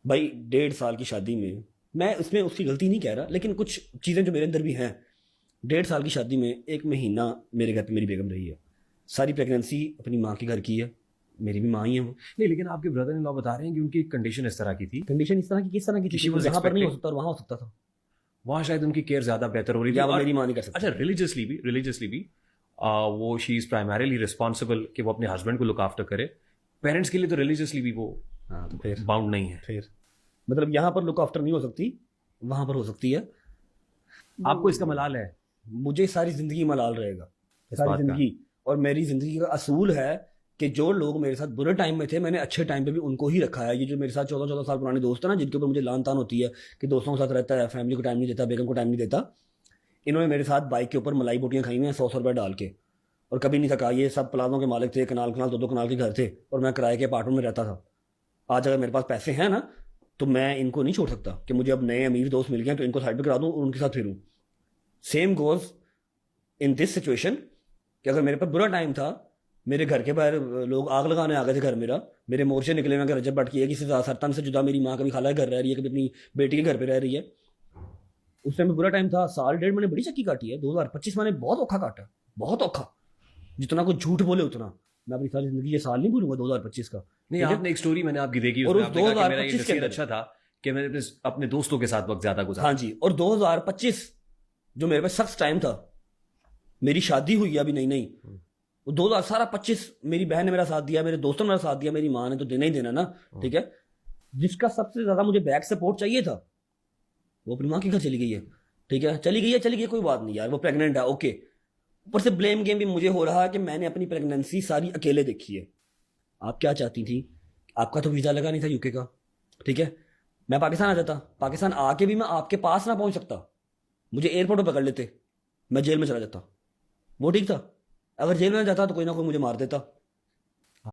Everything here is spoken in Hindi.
भाई 1.5 साल की शादी में, मैं उसमें उसकी गलती नहीं कह रहा, लेकिन कुछ चीज़ें जो मेरे अंदर भी हैं। 1.5 साल की शादी में 1 महीना मेरे घर पे मेरी बेगम रही है। सारी प्रेगनेंसी अपनी माँ के घर की है, मेरी भी माँ ही है वो। नहीं, लेकिन आपके ब्रदर इन लॉ बता रहे हैं कि उनकी कंडीशन इस तरह की थी। कंडीशन इस तरह की किस तरह की थी? She was यहाँ पर नहीं हो expecting- सकता और वहाँ हो सकता था, वहाँ शायद उनकी केयर ज्यादा बेहतर हो रही थी। या वो और- मेरी माँ नहीं कर सकती। अच्छा, रिलीजियसली भी वो शी इज प्राइमरीली रिस्पॉन्सिबल कि वो अपने हस्बैंड को लुक आफ्टर करे। पेरेंट्स के लिए तो रिलीजियसली भी वो हाँ तो फिर बाउंड नहीं है। फिर मतलब यहाँ पर लुक आफ्टर नहीं हो सकती, वहाँ पर हो सकती है। आपको इसका मलाल है? मुझे सारी जिंदगी मलाल रहेगा, इस सारी बात का? जिंदगी। और मेरी जिंदगी का असूल है कि जो लोग मेरे साथ बुरे टाइम में थे, मैंने अच्छे टाइम पे भी उनको ही रखा है। ये जो मेरे साथ 14-14 साल पुराने दोस्त हैं ना, जिनके ऊपर मुझे लान तान होती है कि दोस्तों के साथ रहता है, फैमिली को टाइम नहीं देता, बेगम को टाइम नहीं देता, इन्होंने मेरे साथ बाइक के ऊपर मलाई बोटियाँ खाई हुई हैं 100 रुपये डाल के, और कभी नहीं थका। ये सब प्लाजों के मालिक थे, कनाल कनाल 2-2 कनाल के घर थे, और मैं किराए के अपार्टमेंट में रहता था। आज अगर मेरे पास पैसे हैं ना, तो मैं इनको नहीं छोड़ सकता कि मुझे अब नए अमीर दोस्त मिल गए तो इनको साइड पे करा दूं और उनके साथ फिरूं। Same goes in this situation कि अगर मेरे पर बुरा टाइम था, मेरे घर के बाहर लोग आग लगाने आ गए थे घर मेरे मोर्चे निकले हुए, रजब भट्ट की है किसी सरतन से जुदा मेरी माँ कभी खाला के घर रह रही है, कभी अपनी बेटी के घर पे रह रही है। उस टाइम में बुरा टाइम था, साल डेढ़ मैंने बड़ी चक्की काटी है। 2025 मैंने बहुत औखा काटा, बहुत औखा, जितना कुछ झूठ बोले उतना। मैं अपनी सारी जिंदगी ये साल नहीं भूलूंगा 2025 का। नहीं, आपने एक स्टोरी मैंने आपकी देखी, और उसमें उस आपने कहा कि मेरा ये 2025 के नसीब अंदर अच्छा था कि मैंने अपने दोस्तों के साथ वक्त ज्यादा गुजारा। हाँ जी, और 2025 जो मेरे पास सख्त टाइम था, मेरी शादी हुई अभी नहीं नहीं, वो 2025 मेरी बहन ने मेरा साथ दिया, मेरे दोस्तों ने मेरा साथ दिया, मेरी माँ ने तो देना ही देना ना। ठीक है, जिसका सबसे ज्यादा मुझे बैक सपोर्ट चाहिए था, वो अपनी माँ के घर चली गई है। ठीक है, चली गई कोई बात नहीं यार, वो प्रेग्नेंट है, ओके। ऊपर से ब्लेम गेम भी मुझे हो रहा है कि मैंने अपनी प्रेगनेंसी सारी अकेले देखी है। आप क्या चाहती थी? आपका तो वीजा लगा नहीं था यूके का, ठीक है। मैं पाकिस्तान आ जाता, पाकिस्तान आके भी मैं आपके पास ना पहुंच सकता, मुझे एयरपोर्ट पर पकड़ लेते, मैं जेल में चला जाता, वो ठीक था। अगर जेल में जाता तो कोई ना कोई मुझे मार देता।